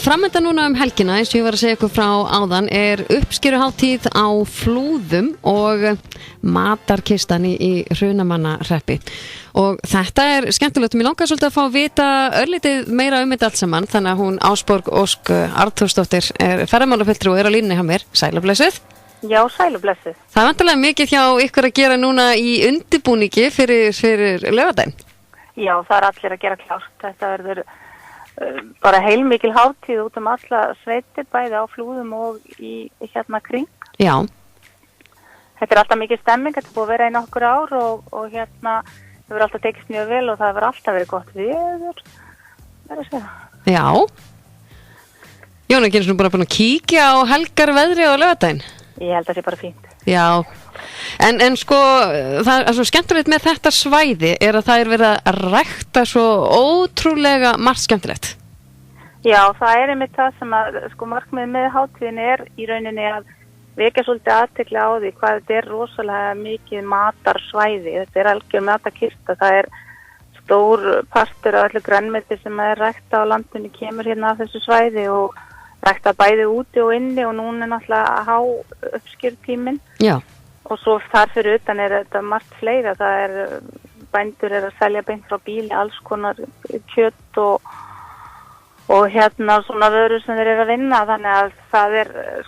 framöndan núna helgina, eins og ég var að segja ykkur frá áðan, uppskeruhátíð á Flúðum og matarkistan í Hrunamannahreppi. Og þetta skemmtilegt, mér langar svolítið að fá að vita örlítið meira þetta allt saman, þannig að hún Ásborg Ósk Arnþórsdóttir ferðamálafulltrúi á línunni hjá mér. Sæl og blessuð. Já, sæl og blessuð. Það vantarlega mikið hjá ykkur að gera núna í undirbúningi fyrir laugardaginn. Já, það allir að gera klárt. Þetta verður bara heilmikil hátíð út alla sveitir, bæði á Flúðum og í hérna kring. Já. Þetta alltaf mikið stemming, þetta búið að vera í nokkur ár og hérna það verður alltaf tekist mjög vel og það verður alltaf verið gott veður. Verður að segja. Já. Jón, ekki eins og bara búin að kíkja á helgar veðri á laugardaginn? Ég held að það sé bara fínt. Já. En sko, það svo skemmtilegt með þetta svæði að það verið að rækta svo ótrúlega margt skemmtilegt. Já, það einmitt það sem að sko markmiðið með hátíðinni í rauninni að vekja svolítið athygli á því hvað þetta rosalega mikið matarsvæði. Þetta algjör matarkista. Það stór partur af öllu grænmeti sem rækta á landinu kemur hérna af þessu svæði og rækta bæði úti og inni og núna náttúrulega há uppskýrtíminn. Já. Og svo þar fyrir utan þetta margt fleira. Það bændur að selja beint frá bíli, alls konar kjöt og hérna svona vörur sem þeir að vinna. Þannig að það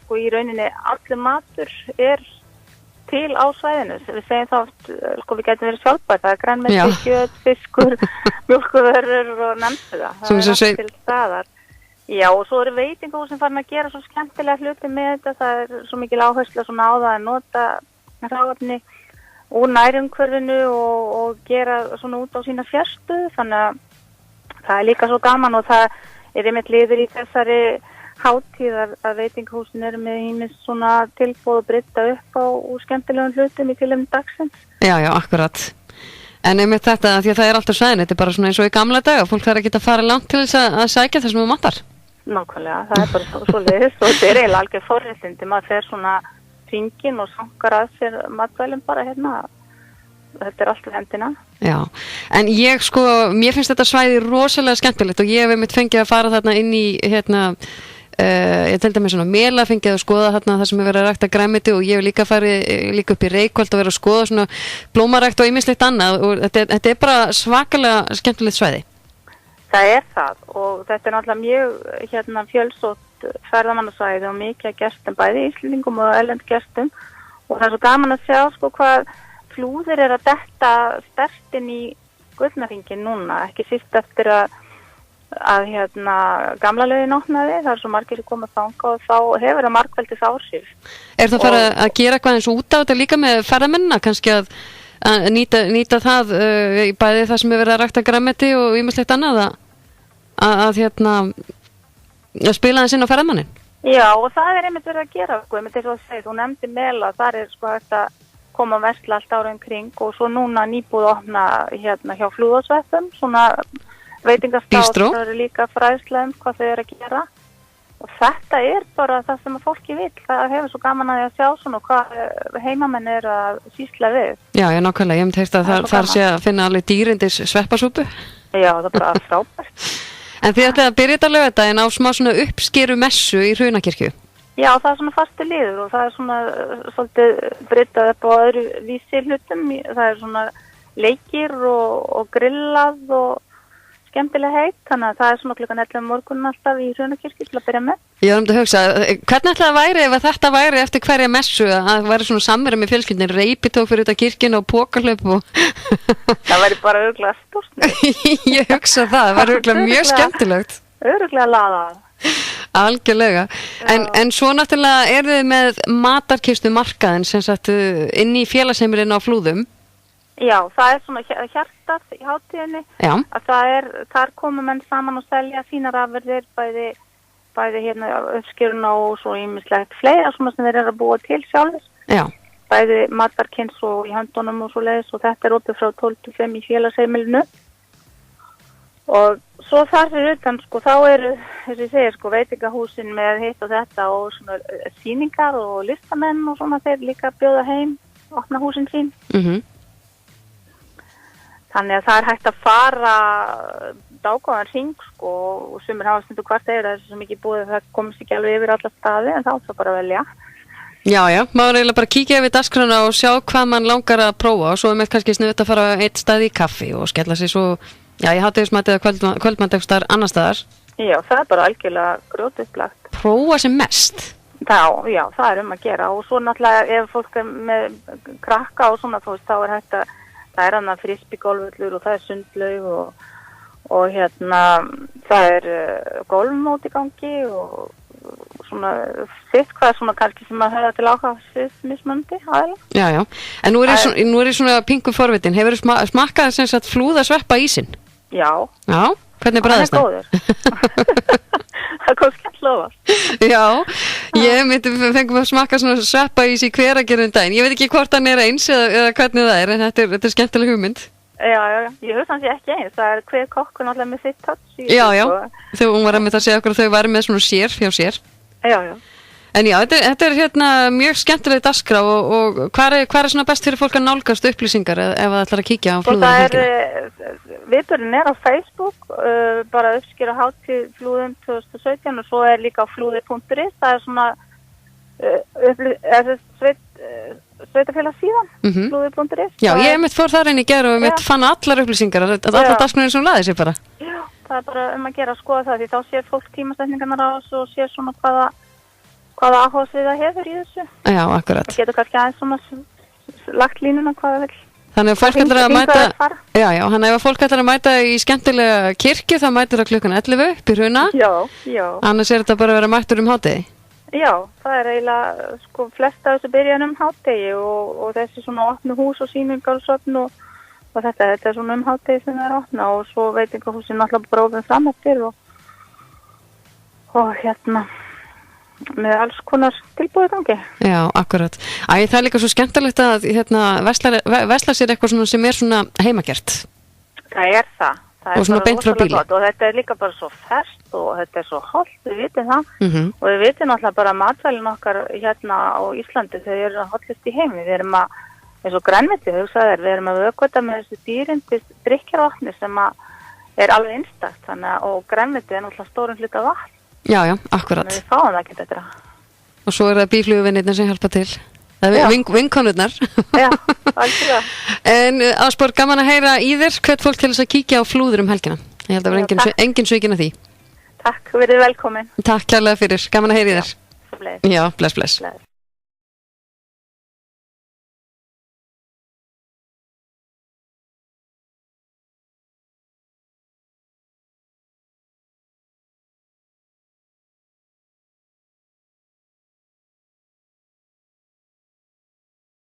sko í rauninni allur matur til á svæðinu. Við segjum þá sko við getum verið sjálfbært. Það grænmeti, kjöt, fiskur, mjólkurvörur og nefndu það. Það allt til staðar. Já, og svo veitingahús sem farin að gera svo skemmtilega hluti með þetta. Það svo mikil áhersla svona á það að nota hráefni úr nærumhverfinu og gera svona út á sína fjarstöðu. Þannig að það líka svo gaman og það einmitt liður í þessari hátíð að veitingahúsin með ýmis svona tilboð og brydda upp á skemmtilegum hlutum í tilefni dagsins. Já, akkurat. En einmitt þetta, því að það alltaf sæðin, þetta bara svona eins og í gamla daga, fólk þarf ekki að fara langt til þess að sækja þessum matar. Nákvæmlega, það bara svo leiðist og þetta eiginlega algjör forréttindi, maður fer svona hringinn og sankar að sér matvælum bara hérna, þetta alltaf hendina. Já, en mér finnst þetta svæði rosalega skemmtilegt og ég hef einmitt fengið að fara þarna inn í hérna, ég til dæmis svona Mela fengið að skoða þarna það sem verið að rækta grænmeti og ég hef líka farið líka upp í Reykholt og verið að skoða svona blómarækt og ýmislegt annað og þetta bara svakalega skemmtilegt svæði. Það það og þetta náttúrulega mjög fjölsótt ferðamannasvæði og mikið gestum, bæði Íslendingum og erlendum gestum og það svo gaman að sjá sko hvað Flúðir að detta sterkt inn í Gullnahringinn núna, ekki síst eftir að gamla laugin opnaði, það svo margir sem koma þangað og þá hefur það margveldis áhrif. Það fara að gera eitthvað eins út á þetta líka með ferðamennina, kannski að nýta það í bæði það sem verið að rækta grænmeti og ýmislegt annað að spila þess inn á ferðamannin? Já, og það einmitt verið að gera, einmitt eins og að segja, þú nefndi Mela, þar sko þetta koma að versla allt ára kring og svo núna nýbúið að opna hjá Flúðasveppum, svona veitingastáð, það líka fræðsla hvað þau að gera og þetta bara það sem að fólki vill, það hefur svo gaman að sjá svona hvað heimamenn að sýsla við. Já, nákvæmlega, ég hef heyrt að þar sé að finna alveg dýrindis sveppasúpu. Já, það bara frábært. En þið ætlið að byrja þetta laugardaginn á smá svona uppskeru messu í Hrunakirkju? Já, það svona fastur liður og það svona svolítið bryddað upp á öðru vísi hlutum, það svona leikir og grillað og skemmtilega heitt, þannig að það svona klukkan 11 morgun alltaf í Hrunakirkju til að byrja með. Ég var að hugsa, hvernig ætlaði að væri ef þetta væri eftir hverja messu að væri svona samverið með fjölskyldin, reipitók fyrir út af kirkjun og pókarhlaup og... Það væri bara örugglega stórt. Ég hugsa það væri örugglega mjög skemmtilegt. Örugglega laðað. Algjörlega. En svo náttúrulega þið með matarkistu markaðin sem sagt inn í félagsheimilinu á Flúðum. Já, það svona hjartað í hátíðinni. Já. Að þar koma menn saman og selja sínar afurðir, bæði hérna uppskeruna og svo ýmislegt fleira svona sem þeir að búa til sjálfur. Já. Bæði matarkins og í höndunum og svo leiðis og þetta opið frá 12 til 5 í félagsheimilinu. Og svo þar fyrir utan sko þá þess ég segir sko veitingahúsin með hitt og þetta og svona sýningar og listamenn og svona þeir líka bjóða heim, opna húsin sín. Mhm. Þannig að það hægt að fara dágóðan hring sko, og sumir hafa stundu hvart yfir þessu sem ekki búið það komst ekki alveg yfir alla staði en þá það bara að velja. Já, maður eiginlega bara kíkja yfir dagskrána og sjá hvað mann langar að prófa og svo með kannski sniðut að fara eitt stað í kaffi og skella sig svo, já, ég hátíðismæti eða kvöldmættegstar annar staðar. Já, það bara algjörlega grjótupplagt. Prófa sem mest. Já, það að gera og svo náttúrulega ef fólk með krakka og svona, þú veist, þá hægt að það annað frisbygólvöllur og það sundlaug og það golfmót í gangi og svona sitt hvað svona kannski sem að höfða til áhuga mismunandi aðeins. Já, en nú er ég svona pingu forvitin, hefur smakkað sem sagt flúðasveppa ísinn? Já. Já, hvernig bragðast það? Það er góður. Það kom skemmt lofa. Já, ég fengum að smakka svona sveppa ís í Hveragerði daginn. Ég veit ekki hvort hann er eins eða hvernig það er, en þetta er skemmtileg hugmynd. Já, ég hugsa hans ekki eins, það er hver kokkur náttúrulega með sitt touch. Já, þegar hún var að með það að segja okkur að þau væri með svona sér hjá sér. Já. En já, þetta er mjög skemmtileg dagskrá og hvað er svona best fyrir fólk að nálgast upplýsingar ef það ætlar að kíkja á Flúðum helgina? Viðburðin er á Facebook, bara uppskýra hátíð Flúðum 2017 og svo er líka á flúði.is, það er svona sveitafélagsíðan, flúði.is. Já, ég fór þar inn í gær og fann allar upplýsingar, allar dagskránir sem laði sér bara. Já, það er bara að gera að skoða það því þá sér fólk tímasetningarnar á þessu og sér svona hvaða áhugasvið það hefur í þessu. Já, akkurat. Það getur kannski aðeins svona lagt línuna hvað það vil. Þannig að fólk ætlar að mæta, þannig að ef fólk ætlar að mæta í skemmtilega kirkju þá mætir það klukkan 11 upp í Hruna. Já. Annars er þetta bara að vera mættur hádegi. Já, það er eiginlega, sko, flesta þessu byrjan hádegi og þessi svona opnu hús og sýningar og svona og þetta er svona hádegi sem það er opna og svo veitingahúsin náttúrulega bróðum fram eftir og með alls konar tilbúið gangi. Já, akkurat. Það er líka svo skemmtilegt að vesla sér eitthvað svona sem er svona heimagert. Það er það. Og svona beint frá bíli. Og þetta er líka bara svo ferskt og þetta er svo hollt, við vitum það. Og við vitum náttúrulega bara matvælin okkar á Íslandi, þau eru hollust í heimi. Við erum eins og grænmeti, við erum að vökvita með þessu dýrin til drykkjarvatni sem er alveg einstakt, og grænmeti er náttúrulega stórum hluta vatn. Já, akkurat. Við fáum það ekki betra. Og svo er það bíflugvinnirnar sem hjálpa til. Það er vinkonurnar. Já, algjörlega. En Ásborg, gaman að heyra í þér. Hvert fólk til þess að kíkja á Flúður helgina? Ég held að vera engin svikin að því. Takk, verið velkomin. Takk kærlega fyrir. Gaman að heyra í þér. Já, bless.